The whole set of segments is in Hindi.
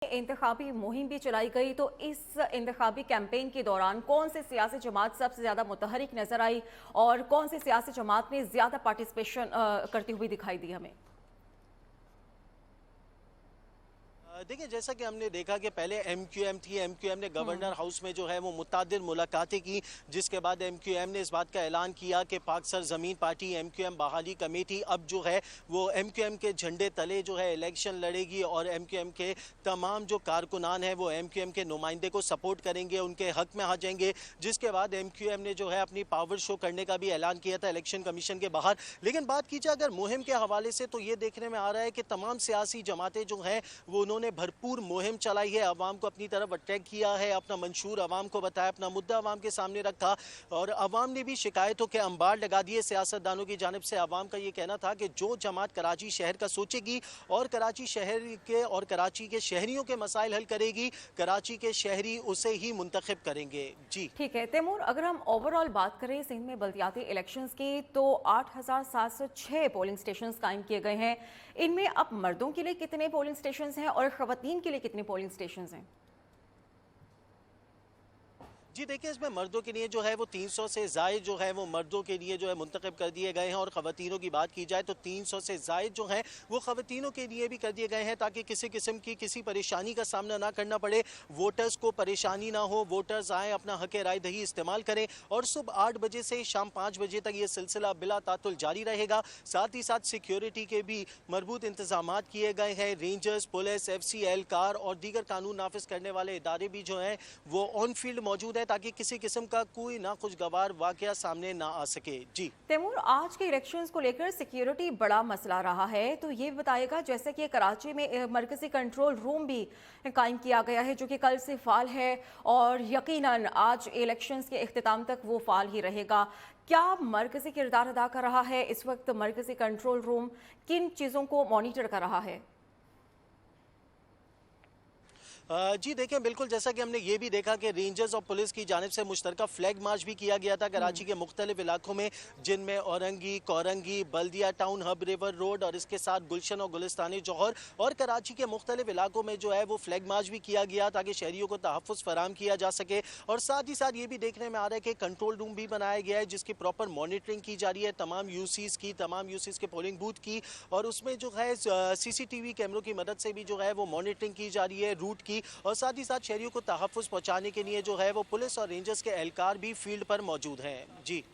इंतखाबी मुहिम भी चलाई गई, तो इस इंतखाबी कैंपेन के दौरान कौन से सियासी जमात सबसे ज़्यादा मुतहरिक नजर आई और कौन से सियासी जमात ने ज़्यादा पार्टिसिपेशन करती हुई दिखाई दी हमें? देखिए, जैसा कि हमने देखा कि पहले एमक्यूएम थी। एमक्यूएम ने गवर्नर हाउस में जो है वो मुतअद्दिद मुलाकातें की, जिसके बाद एमक्यूएम ने इस बात का ऐलान किया कि पाक सरजमीन पार्टी एमक्यूएम बहाली कमेटी अब जो है वो एमक्यूएम के झंडे तले जो है इलेक्शन लड़ेगी और एमक्यूएम के तमाम जो कारकुनान हैं वो एमक्यूएम के नुमाइंदे को सपोर्ट करेंगे, उनके हक में आ जाएंगे। जिसके बाद एमक्यूएम ने जो है अपनी पावर शो करने का भी ऐलान किया था इलेक्शन कमीशन के बाहर। लेकिन बात की जाए अगर मुहिम के हवाले से, तो ये देखने में आ रहा है कि तमाम सियासी जमातें जो हैं वो उन्होंने भरपूर मुहिम चलाई है, अवाम को अपनी तरफ अट्रैक्ट किया है, अपना मंशूर अवाम को बताया, अपना मुद्दा अवाम के सामने रखा और अवाम ने भी शिकायतों के अंबार लगा दिए सियासतदानों की जानिब से। अवाम का ये कहना था कि जो जमात कराची शहर का सोचेगी और कराची शहर के और कराची के शहरियों के मसाइल हल करेगी, कराची के शहरी उसे ही मुंतखब करेंगे। जी ठीक है तैमूर, अगर हम ओवरऑल बात करें सिंध में बल्दियाती इलेक्शंस की, तो 8,706 पोलिंग स्टेशंस कायम किए गए हैं। इनमें अब मर्दों के लिए कितने पोलिंग स्टेशंस हैं और खवातीन के लिए कितने पोलिंग स्टेशंस हैं? जी देखिए, इसमें मर्दों के लिए जो है वो 300 से ज़ायद जो है वो मर्दों के लिए जो है मुंतखब कर दिए गए हैं और ख़वातीनों की बात की जाए तो 300 से ज़ायद जो हैं वो ख़वातीनों के लिए भी कर दिए गए हैं, ताकि किसी किस्म की किसी परेशानी का सामना ना करना पड़े, वोटर्स को परेशानी ना हो, वोटर्स आएँ, अपना हक़ राय दही इस्तेमाल करें। और सुबह 8 बजे से शाम 5 बजे तक ये सिलसिला बिला तातुल जारी रहेगा। साथ ही साथ सिक्योरिटी के भी मरबूत इंतजाम किए गए हैं। रेंजर्स, पुलिस, FC, एहलकार और दीगर कानून नाफिज करने वाले इदारे भी जो हैं वो ऑन फील्ड मौजूद है, ताकि किसी किस्म का कोई नाखुशगवार वाकया सामने ना आ सके। जी तैमूर, आज के इलेक्शंस को लेकर सिक्योरिटी बड़ा मसला रहा है, तो ये बताएगा, जैसे कि कराची में मरकजी कंट्रोल रूम भी कायम किया गया है जो कि कल से फाल है और यकीनन आज इलेक्शंस के इख्तिताम तक वो फाल ही रहेगा। क्या मरकजी किरदार अदा कर रहा है इस वक्त मरकजी कंट्रोल रूम? किन चीज़ों को मॉनिटर कर रहा है? जी देखिए, बिल्कुल जैसा कि हमने ये भी देखा कि रेंजर्स और पुलिस की जानिब से मुश्तरका फ्लैग मार्च भी किया गया था कराची के मुख्तलिफ इलाकों में, जिनमें औरंगी, कोरंगी, बल्दिया टाउन, हब रिवर रोड और इसके साथ गुलशन और गुलिस्तानी जौहर और कराची के मुख्तलिफ इलाकों में जो है वो फ्लैग मार्च भी किया गया, ताकि शहरियों को तहफ़्फ़ुज़ फराहम किया जा सके। और साथ ही साथ ये भी देखने में आ रहा है कि कंट्रोल रूम भी बनाया गया है जिसकी प्रॉपर मॉनिटरिंग की जा रही है तमाम यूसीज़ की, तमाम यूसीज़ के पोलिंग बूथ की, और उसमें जो है CCTV कैमरों की मदद से भी जो है वो मॉनिटरिंग की जा रही है रूट की। और साथ ही साथ शहरियों को तहफ़्फ़ुज़ पहुँचाने के लिए जो है वो पुलिस और रेंजर्स के एहलकार भी फील्ड पर मौजूद हैं। जी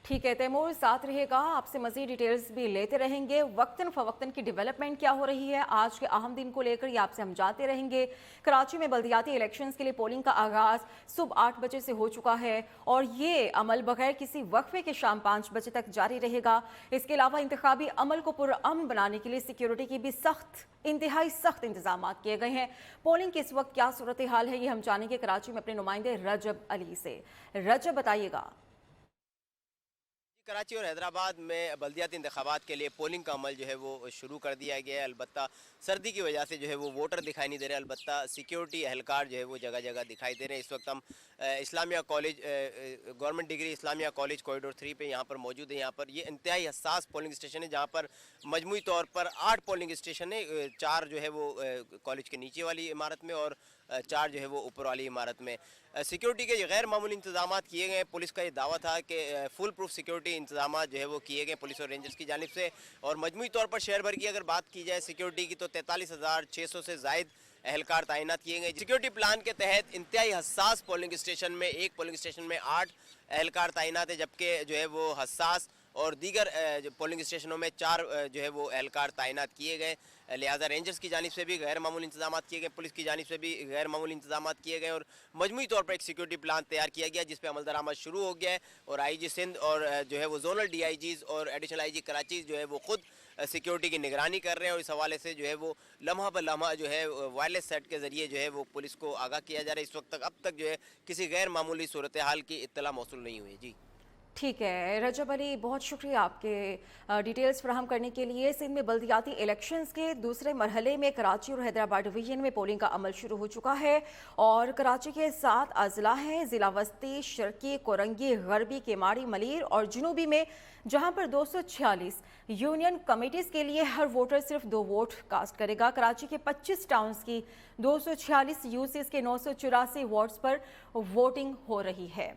ठीक है तैमूर, साथ रहेगा, आपसे मज़ीद डिटेल्स भी लेते रहेंगे। वक्तन फ़वक्तन की डेवलपमेंट क्या हो रही है आज के अहम दिन को लेकर, ये आपसे हम जानते रहेंगे। कराची में बल्दियाती इलेक्शंस के लिए पोलिंग का आगाज़ सुबह 8 बजे से हो चुका है और ये अमल बगैर किसी वक्फे के शाम 5 बजे तक जारी रहेगा। इसके अलावा इंतखाबी अमल को पुरअमन बनाने के लिए सिक्योरिटी की भी इंतहाई सख्त इंतजाम किए गए हैं। पोलिंग की इस वक्त क्या सूरत हाल है, ये हम जानेंगे कराची में अपने नुमाइंदे रजब अली से। रजब, बताइएगा। कराची और हैदराबाद में बल्दियाती इंतखाबात के लिए पोलिंग का अमल जो है वो शुरू कर दिया गया है। अलबत्ता सर्दी की वजह से जो है वो वोटर दिखाई नहीं दे रहे, अलबत्ता सिक्योरिटी एहलकार जो है वो जगह जगह दिखाई दे रहे हैं। इस वक्त हम Islamia college, government degree Islamia college corridor 3 पे यहाँ पर मौजूद है। यहाँ पर ये इंतहाई हसास पोलिंग स्टेशन है जहाँ पर मजमूई तौर पर 8 पोलिंग स्टेशन है, 4 जो है वो कॉलेज के नीचे वाली इमारत में और 4 जो है वो ऊपर वाली इमारत में। सिक्योरिटी के गैर मामूली इंतजाम किए गए। पुलिस का ये दावा था कि फुल प्रूफ सिक्योरिटी इंतजाम जो है वो किए गए पुलिस और रेंजर्स की जानिब से। और मजमूई तौर पर शहर भर की अगर बात की जाए सिक्योरिटी की, तो 43,600 से ज़ायद एहलकार तैनात किए गए। सिक्योरिटी प्लान के तहत इंतहाई हसास पोलिंग स्टेशन में, एक पोलिंग स्टेशन में 8 एहलकार तैनात है, जबकि जो है वो हसास और दीगर जो पोलिंग स्टेशनों में 4 जो है वो एहलकार तैनात किए गए। लिहाजा रेंजर्स की जानिब से भी गैर मामूली इंतजाम किए गए, पुलिस की जानिब से भी गैर मामूली इंतजाम किए गए और मजमूई तौर पर एक सिक्योरिटी प्लान तैयार किया गया जिस पर अमल दरामद शुरू हो गया है। और IG सिंध और जो है वो जोनल DIGs और एडिशनल IG कराची जो है वो खुद सिक्योरिटी की निगरानी कर रहे हैं और इस हवाले से जो है वो लम्हा ब लम्हा जो है वायरलेस सेट के ज़रिए जो है वो पुलिस को आगाह किया जा रहा है। इस वक्त तक अब तक जो है किसी गैर मामूली सूरत हाल की इत्तला मौसूल नहीं हुई। जी ठीक है रजब अली, बहुत शुक्रिया आपके डिटेल्स फराहम करने के लिए। सिंध में बल्दियाती इलेक्शंस के दूसरे मरहले में कराची और हैदराबाद डिवीजन में पोलिंग का अमल शुरू हो चुका है और कराची के 7 अजला हैं, ज़िला वस्ती, शर्की, कोरंगी, गरबी, केमाड़ी, मलीर और जुनूबी में, जहां पर 246 यूनियन कमेटीज़ के लिए हर वोटर सिर्फ 2 वोट कास्ट करेगा। कराची के 25 टाउन्स की 246 यूसीज के 984 वार्ड्स पर वोटिंग हो रही है।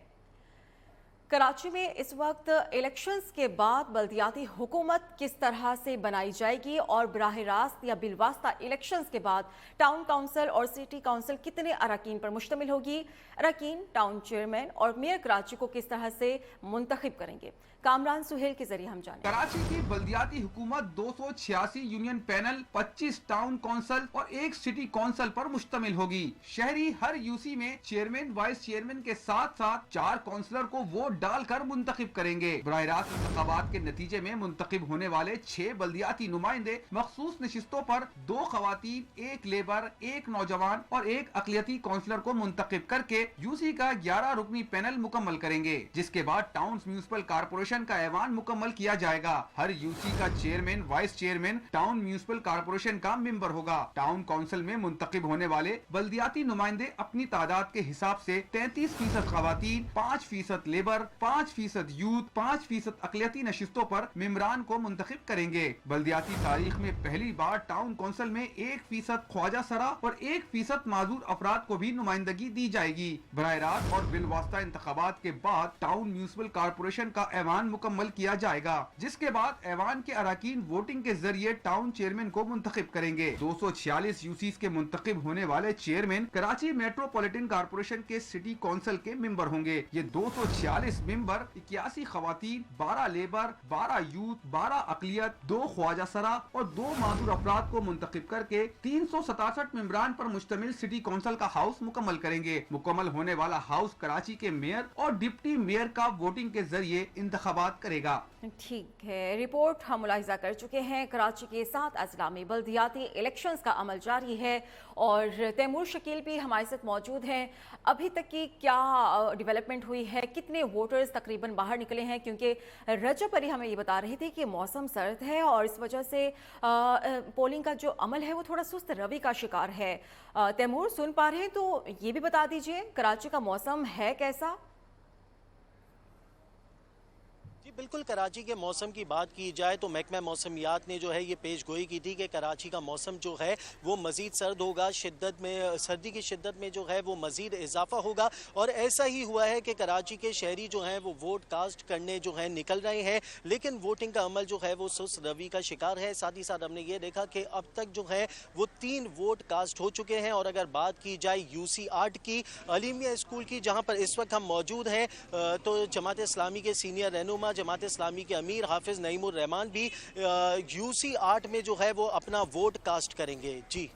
कराची में इस वक्त इलेक्शंस के बाद बल्दियाती हुकूमत किस तरह से बनाई जाएगी और बराह रास्त या बिलवास्ता इलेक्शंस के बाद टाउन काउंसिल और सिटी काउंसिल कितने अरकान पर मुश्तमिल होगी, अरकान टाउन चेयरमैन और मेयर कराची को किस तरह से मुंतखब करेंगे, कामरान सुहेल के जरिए हम जानें। कराची की बल्दियाती हुकूमत 286 यूनियन पैनल, 25 टाउन काउंसिल और 1 सिटी काउंसिल पर मुश्तमिल होगी। शहरी हर यूसी में चेयरमैन, वाइस चेयरमैन के साथ साथ 4 काउंसलर को वोट डालकर मुंतखब करेंगे। बराह रास्त इंतखाबात के नतीजे में मुंतखब होने वाले 6 बल्दियाती नुमाइंदे मखसूस नशिस्तों पर 2 खवातीन, 1 लेबर, 1 नौजवान और 1 अकलियती काउंसलर को मुंतखब करके यूसी का 11 रुकनी पैनल मुकम्मल करेंगे, जिसके बाद टाउन म्यूनिसिपल कारपोरेशन का ऐवान मुकम्मल किया जाएगा। हर यूसी का chairman, vice chairman town municipal corporation का मेंबर होगा। टाउन काउंसिल में मुंतखब होने वाले बल्दियाती नुमाइंदे अपनी तादाद के हिसाब से 33% खवातीन, 5% लेबर, 5% यूथ, 5% अकलियती नशिस्तों पर मेम्बरान को मुंतखब करेंगे। बल्दियाती तारीख में पहली बार टाउन काउंसिल में 1% ख्वाजा सरा और 1% माजूर अफराद को भी नुमाइंदगी दी जाएगी। बराह रास्त और बिलवास्ता इंतखाबात के बाद टाउन म्यूनिसिपल कारपोरेशन का ऐवान मुकम्मल किया जाएगा, जिसके बाद ऐवान के अरकान वोटिंग के जरिए टाउन चेयरमैन को मुंतखब करेंगे। 246 यूसीज के मुंतखब होने वाले चेयरमैन कराची मेट्रोपॉलिटन कारपोरेशन के सिटी काउंसिल के मेंबर होंगे। ये 246 मेंबर 81 खवातीन, 12 लेबर, 12 यूथ, 12 अकलियत, 2 ख्वाजा सरा और 2 माजूर अफराद को मुंतखब करके 367 मेंबरान पर मुश्तमिल सिटी काउंसिल का हाउस मुकम्मल करेंगे। मुकम्मल होने वाला हाउस कराची के मेयर और डिप्टी मेयर का वोटिंग के जरिए इंतखाबात करेगा। ठीक है, रिपोर्ट हम मुलाहिजा कर चुके हैं। कराची के 7 अजला में बल्दियाती इलेक्शंस का अमल जारी है और तैमूर शकील भी हमारे साथ मौजूद हैं। अभी तक की क्या डेवलपमेंट हुई है, कितने वोटर्स तकरीबन बाहर निकले हैं, क्योंकि रजब अली हमें ये बता रहे थे कि मौसम सर्द है और इस वजह से पोलिंग का जो अमल है वो थोड़ा सुस्त रवि का शिकार है। तैमूर सुन पा रहे हैं तो ये भी बता दीजिए कराची का मौसम है कैसा? जी बिल्कुल, कराची के मौसम की बात की जाए तो महकमा मौसमियात ने जो है ये पेश गोई की थी कि कराची का मौसम जो है वो मज़ीद सर्द होगा, शिद्दत में सर्दी की शिद्दत में जो है वो मज़ीद इजाफा होगा और ऐसा ही हुआ है कि कराची के शहरी जो हैं वो वोट कास्ट करने जो है निकल रहे हैं, लेकिन वोटिंग का अमल जो है वो सुस्त रवि का शिकार है। साथ ही साथ हमने ये देखा कि अब तक जो है वो 3 वोट कास्ट हो चुके हैं। और अगर बात की जाए यूसी 8 की, अलीमिया स्कूल की, जहाँ पर इस वक्त हम मौजूद हैं, तो जमात इस्लामी के सीनियर रहनुमा, जमात इस्लामी के अमीर हाफिज नईमुर रहमान भी यूसी 8 में जो है वो अपना वोट कास्ट करेंगे। जी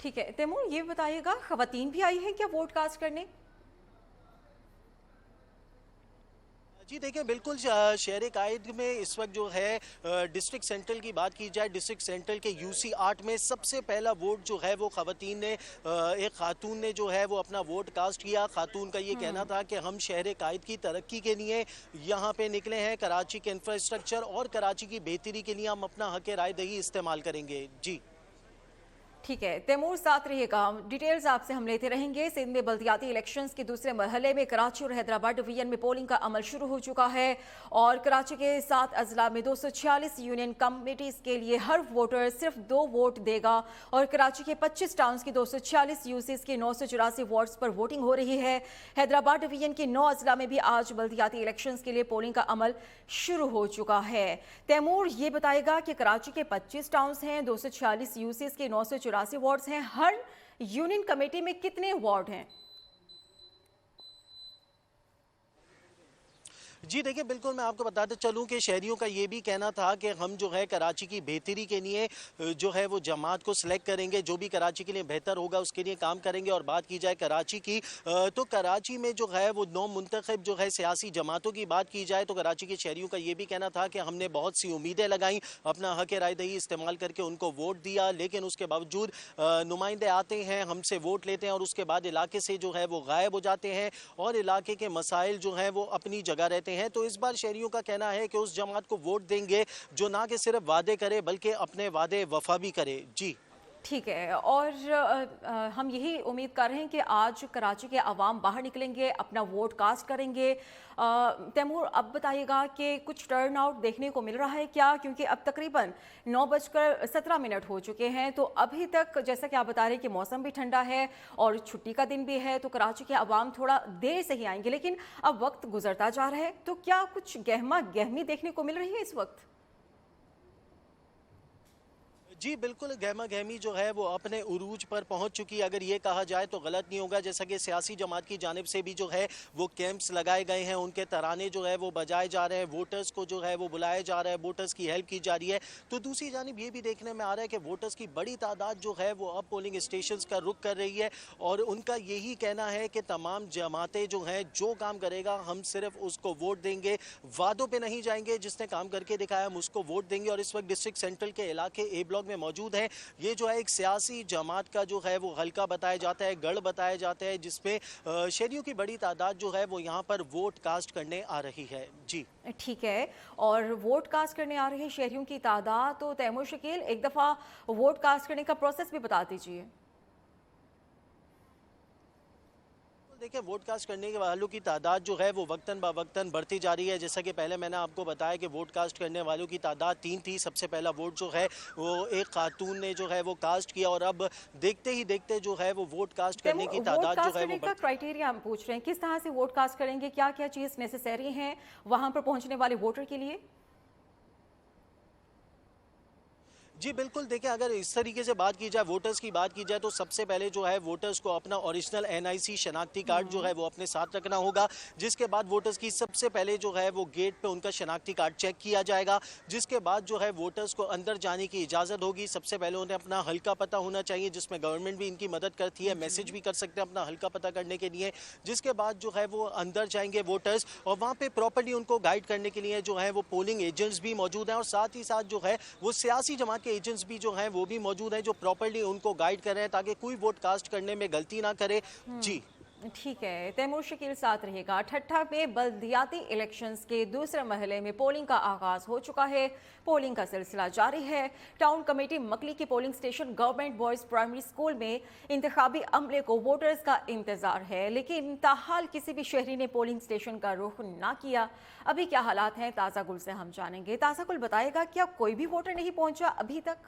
ठीक है तैमूर, ये बताइएगा खवातीन भी आई हैं क्या वोट कास्ट करने? जी देखिए, बिल्कुल शहर कायद में इस वक्त जो है डिस्ट्रिक्ट सेंट्रल की बात की जाए, डिस्ट्रिक्ट सेंट्रल के यूसी 8 में सबसे पहला वोट जो है वो खवातीन ने, एक खातून ने जो है वो अपना वोट कास्ट किया। खातून का ये कहना था कि हम शहर कायद की तरक्की के लिए यहाँ पे निकले हैं, कराची के इंफ्रास्ट्रक्चर और कराची की बेहतरी के लिए हम अपना हक राय दही इस्तेमाल करेंगे। जी ठीक है तैमूर, साथ रहिएगा, डिटेल्स आपसे हम लेते रहेंगे। सिंध में बल्दियाती इलेक्शंस के दूसरे मरहले में कराची और हैदराबाद डिवीजन में पोलिंग का अमल शुरू हो चुका है और कराची के 7 अजला में 246 यूनियन कमेटीज़ के लिए हर वोटर सिर्फ 2 वोट देगा और कराची के 25 टाउन्स की 246 यूसीज के 984 वार्ड्स पर वोटिंग हो रही है। हैदराबाद डिवीजन के 9 अजला में भी आज बल्दियाती इलेक्शंस के लिए पोलिंग का अमल शुरू हो चुका है। तैमूर ये बताएगा कि कराची के 25 टाउन्स हैं, 246 यूसीज के 984 वार्ड्स हैं, हर यूनियन कमेटी में कितने वार्ड हैं? जी देखिए, बिल्कुल मैं आपको बताते चलूं कि शहरियों का ये भी कहना था कि हम जो है कराची की बेहतरी के लिए जो है वो जमात को सिलेक्ट करेंगे, जो भी कराची के लिए बेहतर होगा उसके लिए काम करेंगे। और बात की जाए कराची की, तो कराची में जो है वो 9 मुंतखब जो है सियासी जमातों की बात की जाए तो कराची के शहरियों का ये भी कहना था कि हमने बहुत सी उम्मीदें लगाई, अपना हक राय दही इस्तेमाल करके उनको वोट दिया, लेकिन उसके बावजूद नुमाइंदे आते हैं, हमसे वोट लेते हैं और उसके बाद इलाके से जो है वो गायब हो जाते हैं और इलाके के मसाइल जो हैं वो अपनी जगह रहते हैं। हैं, तो इस बार शहरियों का कहना है कि उस जमात को वोट देंगे जो ना कि सिर्फ वादे करे बल्कि अपने वादे वफा भी करे। जी ठीक है। और हम यही उम्मीद कर रहे हैं कि आज कराची के अवाम बाहर निकलेंगे, अपना वोट कास्ट करेंगे। तैमूर, अब बताइएगा कि कुछ टर्न आउट देखने को मिल रहा है क्या? क्योंकि अब तकरीबन 9:17 हो चुके हैं, तो अभी तक जैसा कि आप बता रहे हैं कि मौसम भी ठंडा है और छुट्टी का दिन भी है, तो कराची के अवाम थोड़ा देर से ही आएंगे, लेकिन अब वक्त गुजरता जा रहा है, तो क्या कुछ गहमा गहमी देखने को मिल रही है इस वक्त? जी बिल्कुल, गहमा गहमी जो है वो अपने उरूज पर पहुंच चुकी है, अगर ये कहा जाए तो गलत नहीं होगा। जैसा कि सियासी जमात की जानिब से भी जो है वो कैंप्स लगाए गए हैं, उनके तराने जो है वो बजाए जा रहे हैं, वोटर्स को जो है वो बुलाया जा रहा है, वोटर्स की हेल्प की जा रही है। तो दूसरी जानिब ये भी देखने में आ रहा है कि वोटर्स की बड़ी तादाद जो है वो अब पोलिंग स्टेशन का रुख कर रही है और उनका यही कहना है कि तमाम जमातें जो हैं जो काम करेगा हम सिर्फ उसको वोट देंगे, वादों पर नहीं जाएंगे, जिसने काम करके दिखाया हम उसको वोट देंगे। और इस वक्त डिस्ट्रिक्ट सेंट्रल के इलाके ए ब्लॉक में मौजूद है। ये जो है एक सियासी जमात का जो है वो हल्का बताया जाता है, गढ़ बताया जाता है, जिसमें शहरियों की बड़ी तादाद जो है वो यहाँ पर वोट कास्ट करने आ रही है। जी ठीक है। और वोट कास्ट करने आ रहे शहरियों की तादाद, तो तैमूर शकील एक दफ़ा वोट कास्ट करने का प्रोसेस भी बता दीजिए। देखिए, वोट कास्ट करने के वालों की तादाद जो है वो वक्तन ब वक्तन बढ़ती जा रही है। जैसा कि पहले मैंने आपको बताया कि वोट कास्ट करने वालों की तादाद 3 थी। सबसे पहला वोट जो है वो एक खातून ने जो है वो कास्ट किया और अब देखते ही देखते जो है वो वोट कास्ट करने की तादाद जो है वो का क्राइटेरिया हम पूछ रहे हैं, किस तरह से वोट कास्ट करेंगे, क्या क्या चीज़ नेसेसरी हैं वहां पर पहुंचने वाले वोटर के लिए? जी बिल्कुल, देखिए अगर इस तरीके से बात की जाए, वोटर्स की बात की जाए, तो सबसे पहले जो है वोटर्स को अपना ओरिजिनल एनआईसी शनाख्ती कार्ड जो है वो अपने साथ रखना होगा। जिसके बाद वोटर्स की सबसे पहले जो है वो गेट पे उनका शनाख्ती कार्ड चेक किया जाएगा। जिसके बाद जो है वोटर्स को अंदर जाने की इजाज़त होगी। सबसे पहले उन्हें अपना हल्का पता होना चाहिए, जिसमें गवर्नमेंट भी इनकी मदद करती है, मैसेज भी कर सकते हैं अपना हल्का पता करने के लिए। जिसके बाद जो है वो अंदर जाएंगे वोटर्स और वहाँ पर प्रॉपर्ली उनको गाइड करने के लिए जो है वो पोलिंग एजेंट्स भी मौजूद हैं और साथ ही साथ जो है वो सियासी जमात के एजेंट्स भी जो हैं वो भी मौजूद हैं जो प्रॉपर्ली उनको गाइड कर रहे हैं ताकि कोई वोट कास्ट करने में गलती ना करे। जी ठीक है। तैमूर शकील साथ रहेगा। ठट्ठा में बल्दियाती इलेक्शंस के दूसरे मरहले में पोलिंग का आगाज हो चुका है। पोलिंग का सिलसिला जारी है। टाउन कमेटी मकली की polling station government boys primary school में इंतखाबी अमले को वोटर्स का इंतजार है, लेकिन ताहाल किसी भी शहरी ने पोलिंग स्टेशन का रुख ना किया। अभी क्या हालात हैं, ताज़ा गुल से हम जानेंगे। ताज़ा गुल बताएगा, क्या कोई भी वोटर नहीं पहुंचा अभी तक?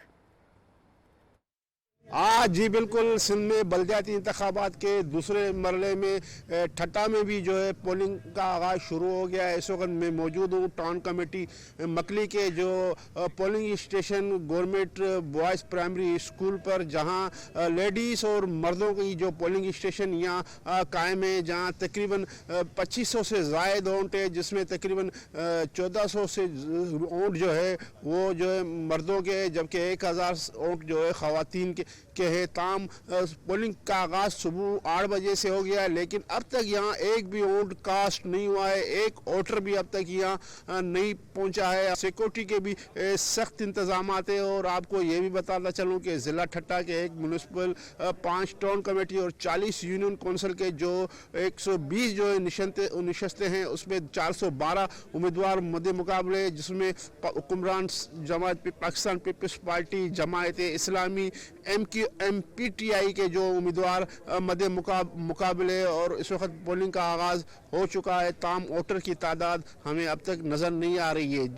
जी बिल्कुल, सिंध में बल्दियाती इंतखाबात के दूसरे मरले में ठट्टा में भी जो है पोलिंग का आगाज़ शुरू हो गया है। इस वक्त मैं मौजूद हूँ टाउन कमेटी मकली के जो polling station government boys primary school पर, जहाँ लेडीज़ और मर्दों की जो पोलिंग स्टेशन यहाँ कायम है, जहाँ तकरीबन 2500 से ज़ायद ऊँट है, जिसमें तकरीबन 1400 से ऊँट जो है वो जो है मर्दों के, जबकि 1000 ऊँट जो है ख़वातीन के है। ताम पोलिंग का आगाज़ सुबह 8 बजे से हो गया है, लेकिन अब तक यहाँ एक भी वोट कास्ट नहीं हुआ है। एक वोटर भी अब तक यहाँ नहीं पहुँचा है। सिक्योरिटी के भी सख्त इंतजाम है और आपको ये भी बताना चलूँ कि ज़िला ठट्टा के एक म्यूनसिपल 5 टाउन कमेटी और 40 यूनियन कौंसिल के जो 120 जो है नशस्तें हैं, उसमें 412 उम्मीदवार मद्दे मुकाबले, जिसमें हुक्मरान जमात Pakistan peoples party, Jamaat Islami, MPTI के जो उम्मीदवार मद्दे मुकाबले और इस वक्त पोलिंग का आगाज़ हो चुका है। ताम वोटर की तादाद हमें अब तक नज़र नहीं आ रही है।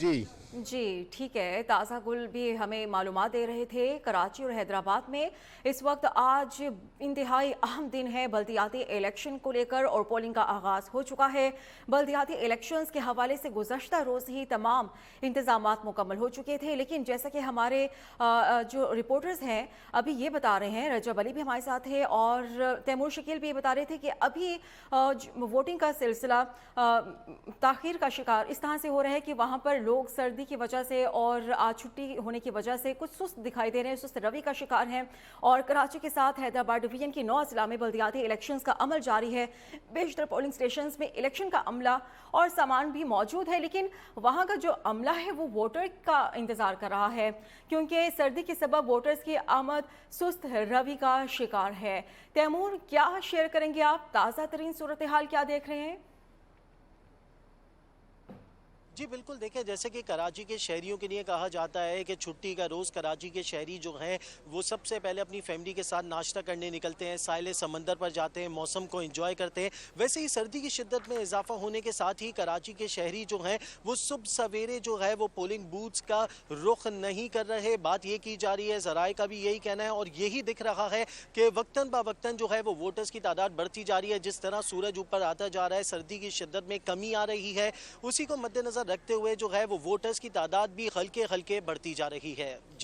जी ठीक है। ताज़ा गुल भी हमें मालूमात दे रहे थे। कराची और हैदराबाद में इस वक्त आज इंतहाई अहम दिन है बल्दियाती इलेक्शन को लेकर और पोलिंग का आगाज़ हो चुका है। बल्दियाती इलेक्शंस के हवाले से गुज़श्ता रोज़ ही तमाम इंतज़ामात मुकम्मल हो चुके थे, लेकिन जैसा कि हमारे जो रिपोर्टर्स हैं अभी ये बता रहे हैं, रजब अली भी हमारे साथ है और तैमूर शकील भी ये बता रहे थे कि अभी वोटिंग का सिलसिला ताख़ीर का शिकार इस तरह से हो रहा है कि वहाँ पर लोग सर्दी की वजह से और आज छुट्टी होने की वजह से कुछ सुस्त दिखाई दे रहे हैं, सुस्त रवि का शिकार हैं। और कराची के साथ हैदराबाद डिवीजन की 9 जिला में बल्दियाती इलेक्शंस का अमल जारी है। बेशतर पोलिंग स्टेशंस में इलेक्शन का अमला और सामान भी मौजूद है, लेकिन वहाँ का जो अमला है वो वोटर का इंतज़ार कर रहा है, क्योंकि सर्दी के सबब वोटर्स की आमद सुस्त रवि का शिकार है। तैमूर, क्या शेयर करेंगे आप? ताज़ा तरीन सूरत हाल क्या देख रहे हैं? जी बिल्कुल, देखिए जैसे कि कराची के शहरियों के लिए कहा जाता है कि छुट्टी का रोज़ कराची के शहरी जो हैं वो सबसे पहले अपनी फैमिली के साथ नाश्ता करने निकलते हैं, साहिल समंदर पर जाते हैं, मौसम को एंजॉय करते हैं। वैसे ही सर्दी की शिद्दत में इजाफा होने के साथ ही कराची के शहरी जो हैं वो सुबह सवेरे जो है वो पोलिंग बूथ्स का रुख नहीं कर रहे। बात ये की जा रही है, ज़राए का भी यही कहना है और यही दिख रहा है कि वक्तन ब वक्तन जो है वो वोटर्स की तादाद बढ़ती जा रही है। जिस तरह सूरज ऊपर आता जा रहा है, सर्दी की शिद्दत में कमी आ रही है, उसी को मद्देनजर रखते हुए जो है वो वोटर्स की तादाद भी हल्के हल्के बढ़ती जा रही है। जी।